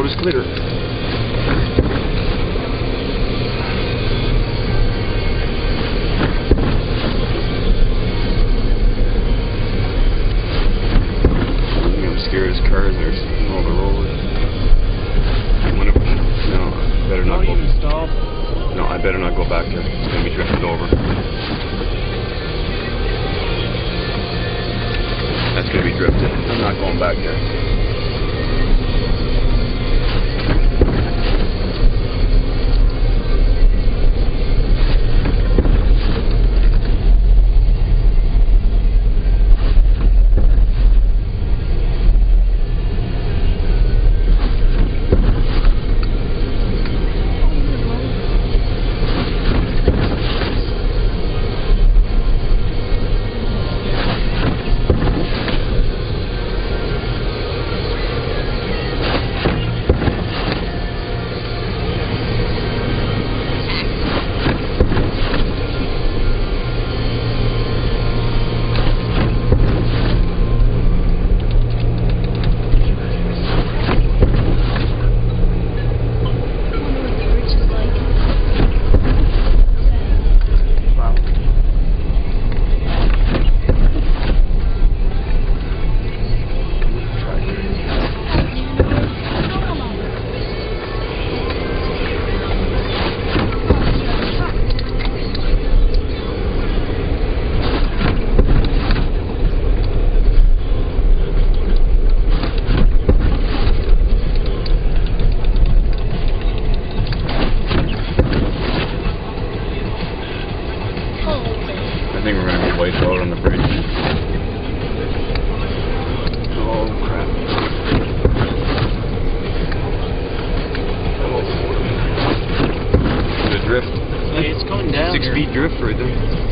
road is clear. I'm scared as cars are in all the road. No, I better not go. Stop. No, I better not go back there. It's going to be drifted over. That's going to be drifted. I'm not going back there. I think we're going to be wiped out on the bridge. Oh crap. Oh. The drift. Hey, it's going down. 6 feet drift right there.